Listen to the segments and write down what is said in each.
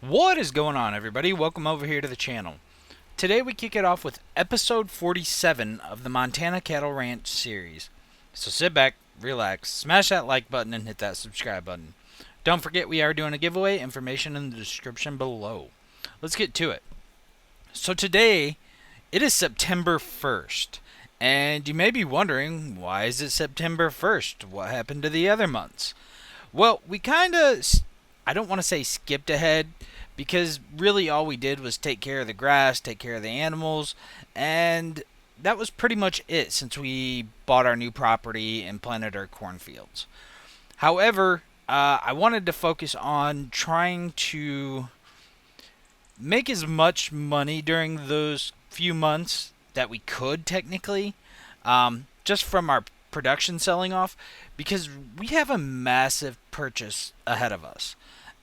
What is going on, everybody? Welcome over here to the channel. Today we kick it off with episode 47 of the Montana Cattle Ranch series. So sit back, relax, smash that like button, and hit that subscribe button. Don't forget we are doing a giveaway, information in the description below. Let's get to it. So today, it is September 1st. And you may be wondering, why is it September 1st? What happened to the other months? Well, we kind of, I don't want to say skipped ahead, because really all we did was take care of the grass, take care of the animals, and that was pretty much it since we bought our new property and planted our cornfields. However, I wanted to focus on trying to make as much money during those few months that we could technically, just from our production selling off, because we have a massive purchase ahead of us.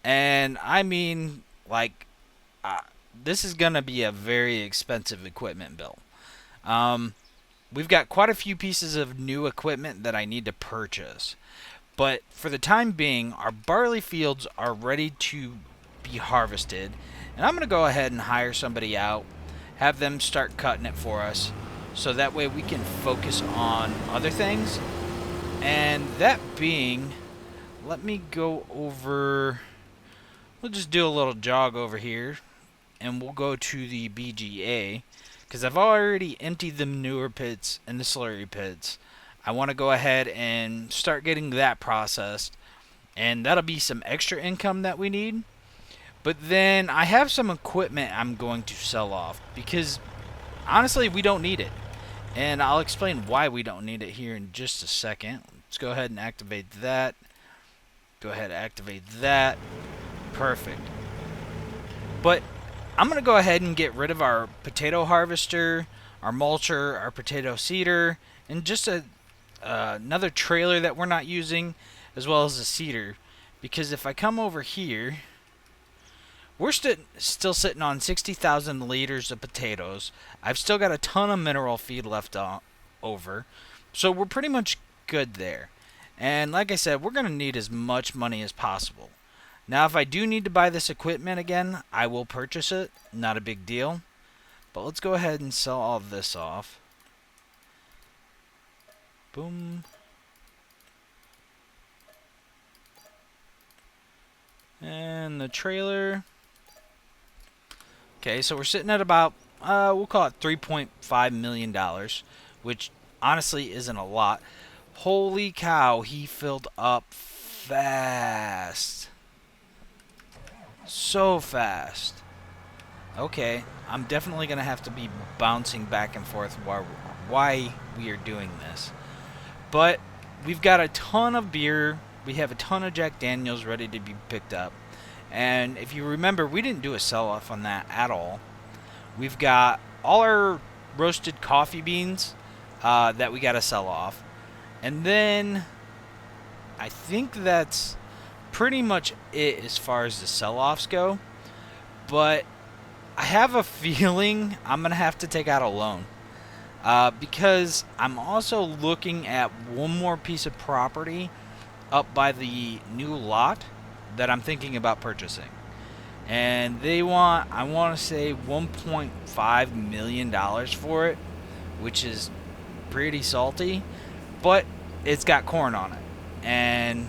And I mean, like, uh, this is going to be a very expensive equipment bill. Um, we've got quite a few pieces of new equipment that I need to purchase. But for the time being, our barley fields are ready to be harvested. And I'm going to go ahead and hire somebody out, have them start cutting it for us. So that way we can focus on other things. And that being, let me go over. We'll just do a little jog over here. And we'll go to the BGA. Because I've already emptied the manure pits and the slurry pits. I want to go ahead and start getting that processed. And that'll be some extra income that we need. But then I have some equipment I'm going to sell off. Because honestly, we don't need it. And I'll explain why we don't need it here in just a second. Let's go ahead and activate that. Go ahead and activate that. Perfect. But I'm going to go ahead and get rid of our potato harvester, our mulcher, our potato seeder, and just another trailer that we're not using, as well as a seeder. Because if I come over here, we're still sitting on 60,000 liters of potatoes. I've still got a ton of mineral feed left over. So we're pretty much good there. And like I said, we're going to need as much money as possible. Now, if I do need to buy this equipment again, I will purchase it. Not a big deal. But let's go ahead and sell all this off. Boom. And the trailer. Okay, so we're sitting at about, we'll call it $3.5 million, which honestly isn't a lot. Holy cow, he filled up fast. So fast. Okay, I'm definitely going to have to be bouncing back and forth why we are doing this. But we've got a ton of beer. We have a ton of Jack Daniels ready to be picked up. And if you remember, we didn't do a sell-off on that at all. We've got all our roasted coffee beans that we got to sell off. And then I think that's pretty much it as far as the sell-offs go. But I have a feeling I'm going to have to take out a loan. Because I'm also looking at one more piece of property up by the new lot that I'm thinking about purchasing. And I want to say $1.5 million for it, which is pretty salty, but it's got corn on it. And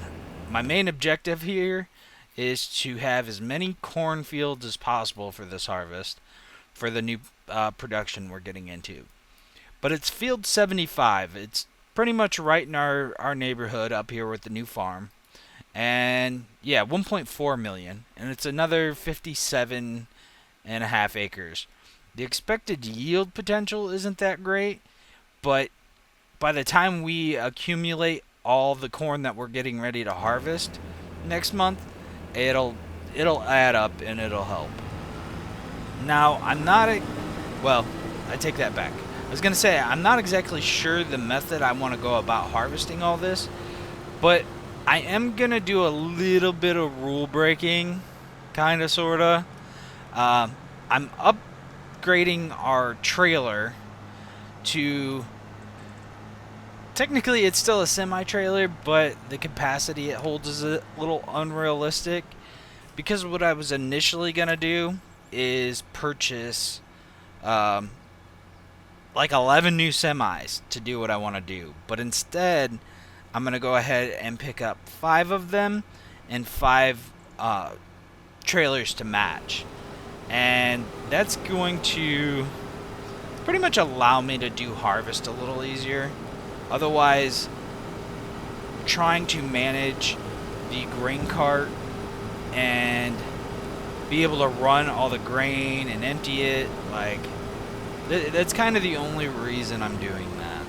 my main objective here is to have as many cornfields as possible for this harvest, for the new production we're getting into. But it's field 75. It's pretty much right in our neighborhood up here with the new farm. And yeah, 1.4 million, and it's another 57 and a half acres. The expected yield potential isn't that great, but by the time we accumulate all the corn that we're getting ready to harvest next month, it'll add up and it'll help. Now, well, I take that back. I was going to say I'm not exactly sure the method I want to go about harvesting all this, but I am going to do a little bit of rule breaking, kind of, sort of. I'm upgrading our trailer to, technically it's still a semi-trailer, but the capacity it holds is a little unrealistic because what I was initially gonna do is purchase like 11 new semis to do what I want to do, but instead I'm gonna go ahead and pick up 5 of them and 5 trailers to match, and that's going to pretty much allow me to do harvest a little easier. Otherwise, trying to manage the grain cart and be able to run all the grain and empty it, like, that's kind of the only reason I'm doing that.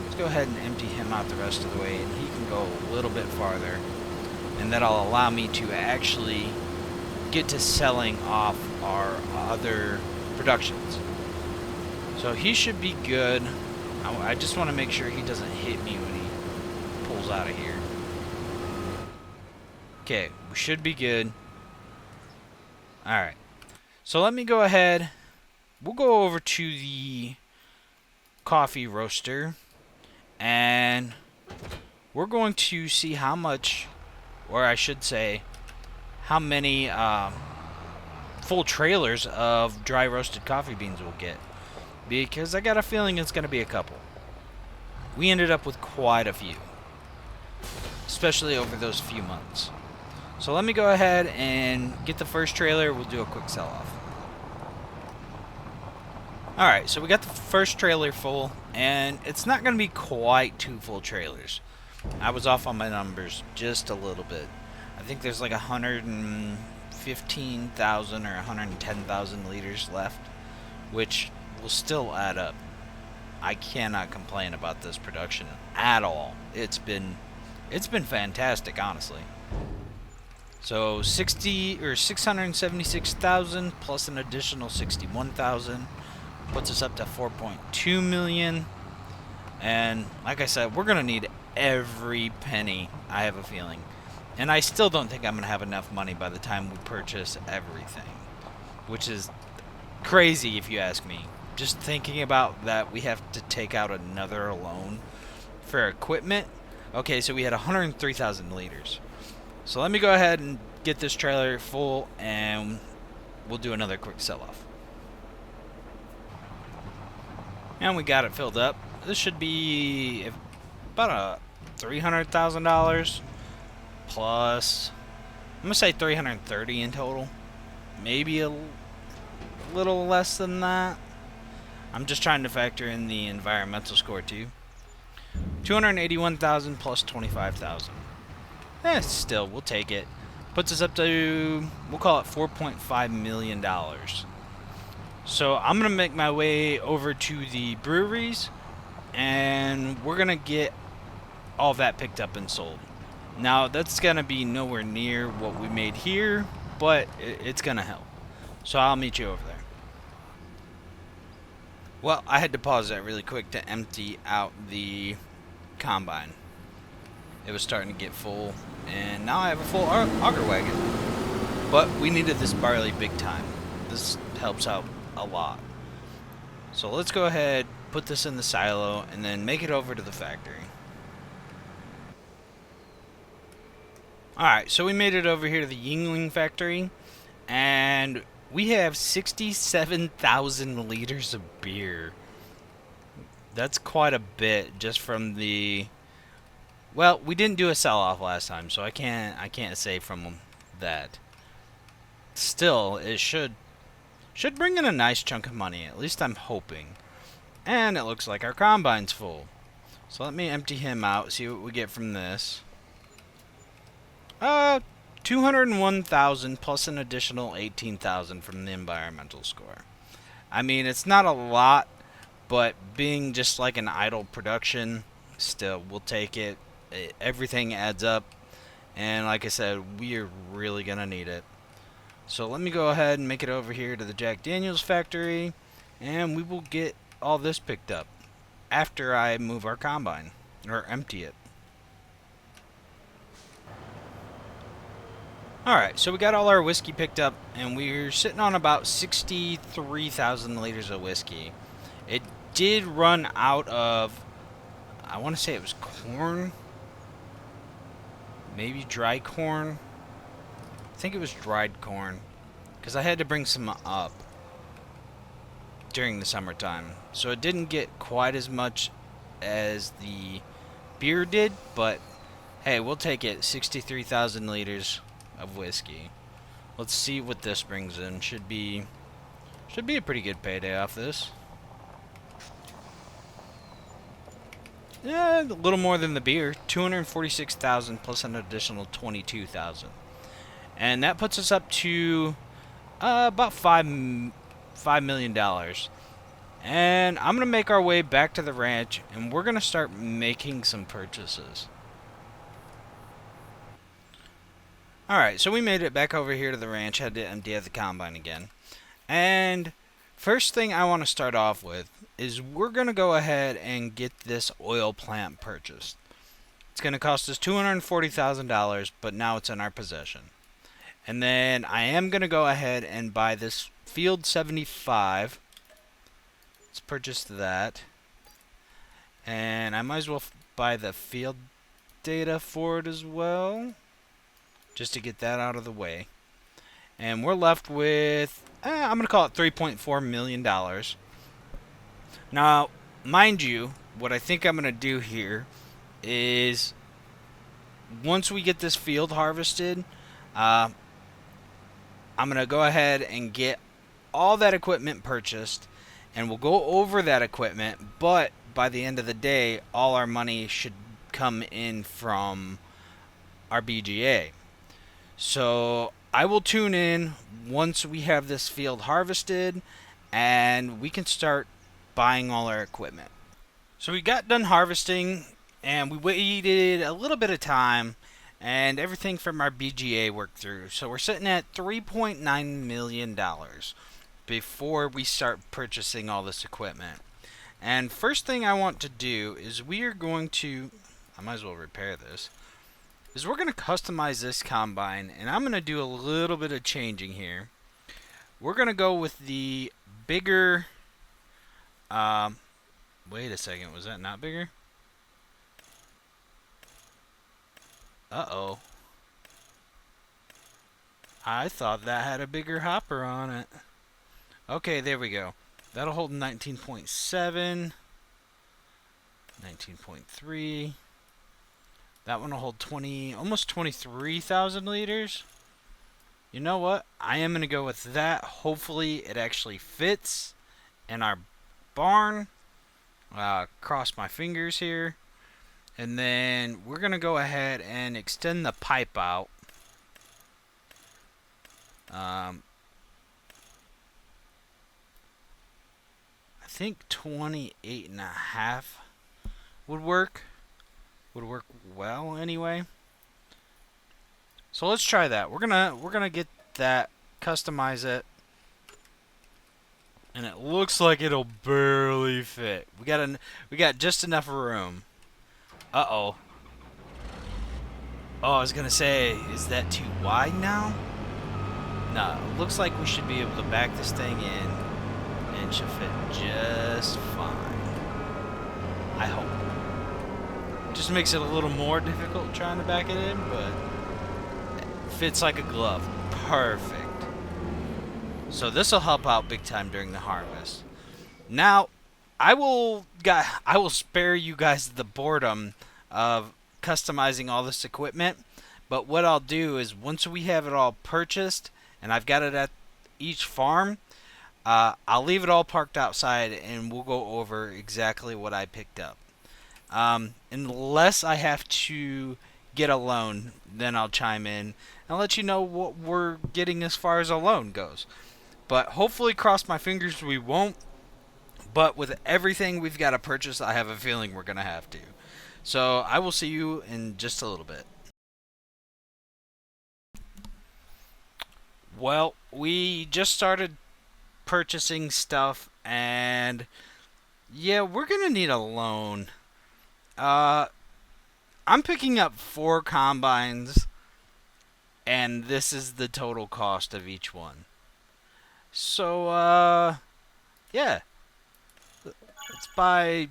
Let's go ahead and empty him out the rest of the way, and he can go a little bit farther, and that'll allow me to actually get to selling off our other productions. So he should be good. I just want to make sure he doesn't hit me when he pulls out of here. Okay, we should be good. Alright, so let me go ahead. We'll go over to the coffee roaster, and we're going to see how much, or I should say, how many full trailers of dry roasted coffee beans we'll get. Because I got a feeling it's going to be a couple. We ended up with quite a few, especially over those few months. So let me go ahead and get the first trailer. We'll do a quick sell-off. Alright, so we got the first trailer full, and it's not going to be quite 2 full trailers. I was off on my numbers just a little bit. I think there's like 115,000 or 110,000 liters left, which will still add up. I cannot complain about this production at all. It's been fantastic, honestly. So 676,000 plus an additional 61,000 puts us up to 4.2 million. And like I said, we're gonna need every penny, I have a feeling. And I still don't think I'm gonna have enough money by the time we purchase everything, which is crazy if you ask me. Just thinking about that, we have to take out another loan for equipment. Okay, so we had 103,000 liters. So let me go ahead and get this trailer full, and we'll do another quick sell-off. And we got it filled up. This should be about a $300,000 plus. I'm gonna say 330 in total. Maybe a little less than that. I'm just trying to factor in the environmental score too. 281,000 plus 25,000. Still, we'll take it. Puts us up to, we'll call it $4.5 million. So I'm going to make my way over to the breweries, and we're going to get all that picked up and sold. Now, that's going to be nowhere near what we made here, but it's going to help. So I'll meet you over there. Well, I had to pause that really quick to empty out the combine. It was starting to get full, and now I have a full auger wagon. But we needed this barley big time. This helps out a lot. So let's go ahead, put this in the silo, and then make it over to the factory. Alright, so we made it over here to the Yuengling factory, and we have 67,000 liters of beer. That's quite a bit just from the... Well, we didn't do a sell-off last time, so I can't say from that. Still, it should bring in a nice chunk of money. At least I'm hoping. And it looks like our combine's full. So let me empty him out, see what we get from this. 201,000 plus an additional 18,000 from the environmental score. I mean, it's not a lot, but being just like an idle production, still, we'll take it. Everything adds up, and like I said, we are really gonna need it. So let me go ahead and make it over here to the Jack Daniels factory, and we will get all this picked up after I move our combine, or empty it. Alright, so we got all our whiskey picked up, and we're sitting on about 63,000 liters of whiskey. It did run out of, I want to say it was corn, maybe dry corn. I think it was dried corn, because I had to bring some up during the summertime. So it didn't get quite as much as the beer did, but hey, we'll take it. 63,000 liters of whiskey. Let's see what this brings in. Should be a pretty good payday off this. Yeah, a little more than the beer. 246,000 plus an additional 22,000. And that puts us up to about $5 million. And I'm going to make our way back to the ranch, and we're going to start making some purchases. Alright, so we made it back over here to the ranch, had to empty out the combine again. And first thing I want to start off with is we're going to go ahead and get this oil plant purchased. It's going to cost us $240,000, but now it's in our possession. And then I am going to go ahead and buy this Field 75. Let's purchase that. And I might as well buy the field data for it as well, just to get that out of the way. And we're left with, I'm going to call it $3.4 million. Now, mind you, what I think I'm going to do here is, once we get this field harvested, I'm going to go ahead and get all that equipment purchased, and we'll go over that equipment, but by the end of the day, all our money should come in from our BGA. So I will tune in once we have this field harvested, and we can start buying all our equipment. So we got done harvesting, and we waited a little bit of time, and everything from our BGA worked through. So we're sitting at $3.9 million before we start purchasing all this equipment. And first thing I want to do is we are going to, I might as well repair this, is we're going to customize this combine, and I'm going to do a little bit of changing here. We're going to go with the bigger, wait a second, was that not bigger? Uh-oh. I thought that had a bigger hopper on it. Okay, there we go. That'll hold 19.7, 19.3. That one will hold almost 23,000 liters. You know what? I am going to go with that. Hopefully it actually fits in our barn. Cross my fingers here. And then we're going to go ahead and extend the pipe out. I think 28.5 would work. Would work well anyway. So let's try that. We're gonna get that, customize it, and it looks like it'll barely fit. We got just enough room. Uh-oh. Oh, I was gonna say, is that too wide now? No, it looks like we should be able to back this thing in, and it should fit just fine. I hope. Just makes it a little more difficult trying to back it in, but it fits like a glove. Perfect. So this will help out big time during the harvest. Now, I will spare you guys the boredom of customizing all this equipment, but what I'll do is once we have it all purchased and I've got it at each farm, I'll leave it all parked outside and we'll go over exactly what I picked up. Unless I have to get a loan, then I'll chime in and let you know what we're getting as far as a loan goes. But hopefully, cross my fingers, we won't. But with everything we've got to purchase, I have a feeling we're going to have to. So I will see you in just a little bit. Well, we just started purchasing stuff, and yeah, we're going to need a loan. I'm picking up 4 combines, and this is the total cost of each one. So, yeah. Let's buy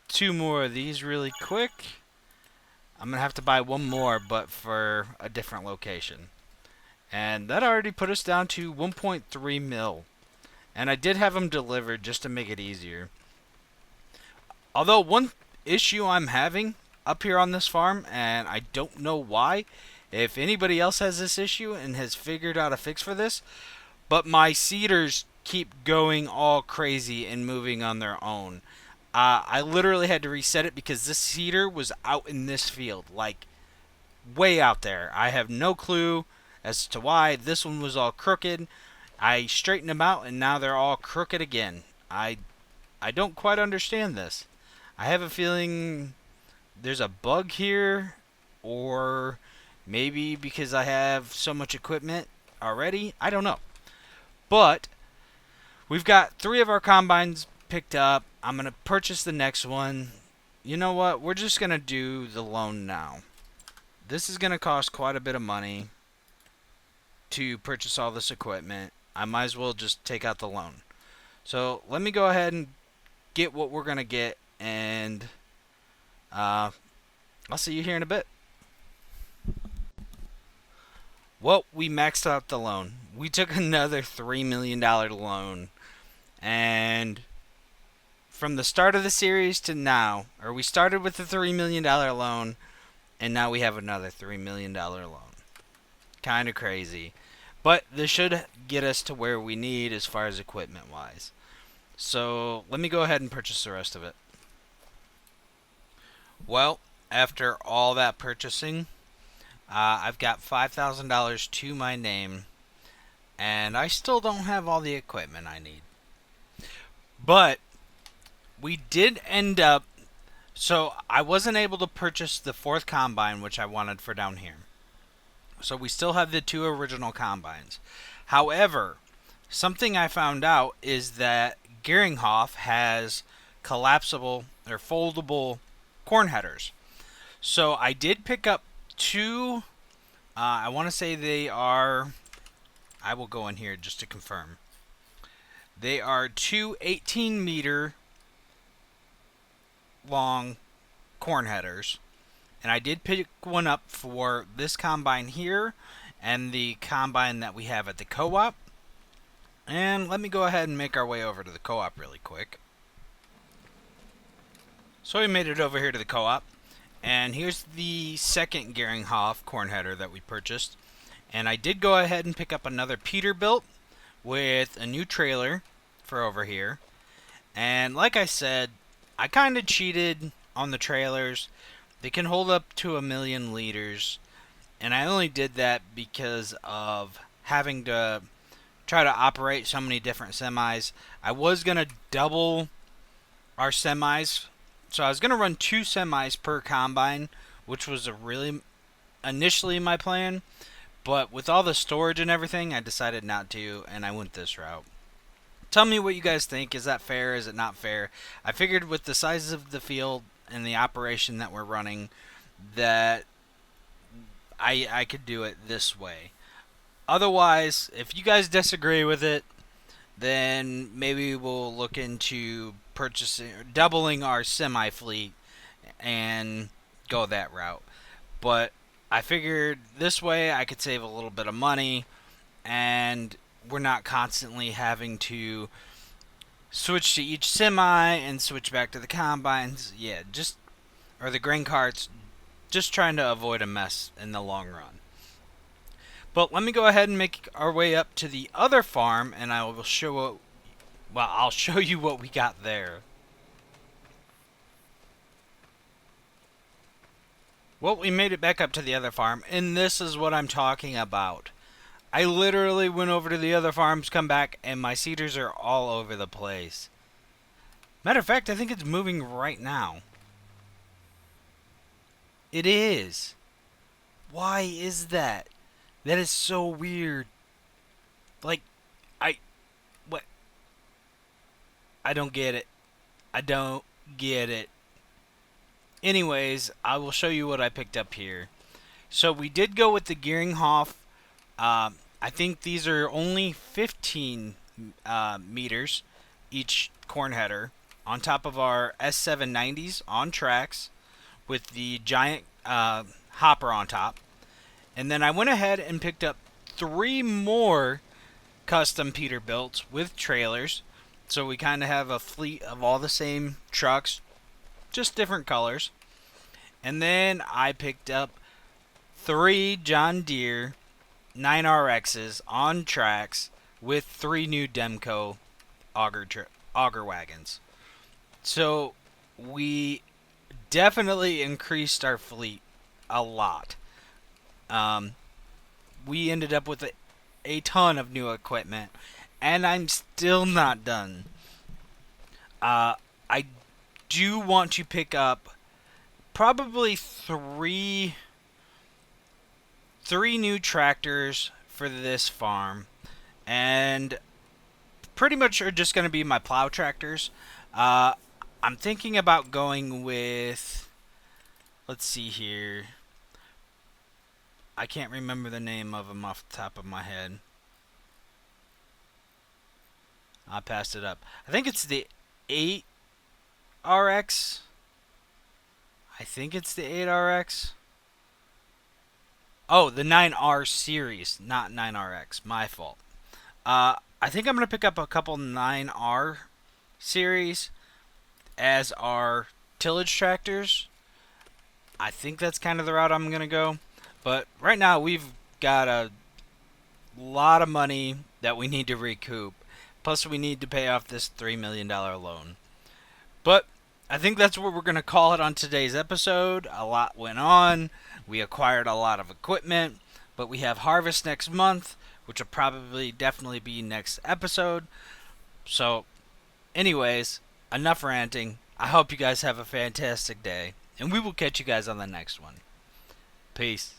2 more of these really quick. I'm going to have to buy 1 more, but for a different location. And that already put us down to 1.3 mil. And I did have them delivered just to make it easier. Although one issue I'm having up here on this farm, and I don't know why, if anybody else has this issue and has figured out a fix for this, but my seeders keep going all crazy and moving on their own. I literally had to reset it because this seeder was out in this field, like way out there. I have no clue as to why this one was all crooked. I straightened them out and now they're all crooked again. I don't quite understand this. I have a feeling there's a bug here, or maybe because I have so much equipment already. I don't know. But we've got 3 of our combines picked up. I'm going to purchase the next one. You know what? We're just going to do the loan now. This is going to cost quite a bit of money to purchase all this equipment. I might as well just take out the loan. So let me go ahead and get what we're going to get, and I'll see you here in a bit. Well, we maxed out the loan. We took another $3 million loan, and from the start of the series to now, or we started with the $3 million loan, and now we have another $3 million loan. Kind of crazy. But this should get us to where we need as far as equipment wise. So let me go ahead and purchase the rest of it. Well, after all that purchasing, I've got $5,000 to my name, and I still don't have all the equipment I need. But we did end up, so I wasn't able to purchase the 4th combine, which I wanted for down here. So we still have the 2 original combines. However, something I found out is that Geringhoff has collapsible or foldable corn headers. So I did pick up 2, I want to say they are, I will go in here just to confirm. They are 2 18-meter long corn headers. And I did pick one up for this combine here and the combine that we have at the co-op. And let me go ahead and make our way over to the co-op really quick. So we made it over here to the co-op. And here's the second Geringhoff corn header that we purchased. And I did go ahead and pick up another Peterbilt with a new trailer for over here. And like I said, I kind of cheated on the trailers. They can hold up to 1,000,000 liters. And I only did that because of having to try to operate so many different semis. I was going to double our semis. So I was going to run 2 semis per combine, which was initially my plan. But with all the storage and everything, I decided not to, and I went this route. Tell me what you guys think. Is that fair? Is it not fair? I figured with the size of the field and the operation that we're running that I could do it this way. Otherwise, if you guys disagree with it, then maybe we'll look into doubling our semi fleet and go that route. But I figured this way I could save a little bit of money, and we're not constantly having to switch to each semi and switch back to the combines. Yeah, or the grain carts, just trying to avoid a mess in the long run. But let me go ahead and make our way up to the other farm, and I'll show you what we got there. Well, we made it back up to the other farm, and this is what I'm talking about. I literally went over to the other farms, come back, and my seeders are all over the place. Matter of fact, I think it's moving right now. It is. Why is that? That is so weird. Like, what? I don't get it. I don't get it. Anyways, I will show you what I picked up here. So we did go with the Geringhoff. I think these are only 15 meters each corn header on top of our S790s on tracks with the giant hopper on top. And then I went ahead and picked up 3 more custom Peterbilts with trailers. So we kind of have a fleet of all the same trucks, just different colors. And then I picked up 3 John Deere 9RXs on tracks with 3 new Demco auger wagons. So we definitely increased our fleet a lot. We ended up with a ton of new equipment, and I'm still not done. I do want to pick up probably three new tractors for this farm, and pretty much are just going to be my plow tractors. I'm thinking about going with, let's see here. I can't remember the name of them off the top of my head. I passed it up. I think it's the 8RX. I think it's the 8RX. Oh, the 9R series, not 9RX. My fault. I think I'm going to pick up a couple 9R series as our tillage tractors. I think that's kind of the route I'm going to go. But right now we've got a lot of money that we need to recoup. Plus we need to pay off this $3 million loan. But I think that's what we're going to call it on today's episode. A lot went on. We acquired a lot of equipment. But we have harvest next month, which will probably definitely be next episode. So, anyways, enough ranting. I hope you guys have a fantastic day. And we will catch you guys on the next one. Peace.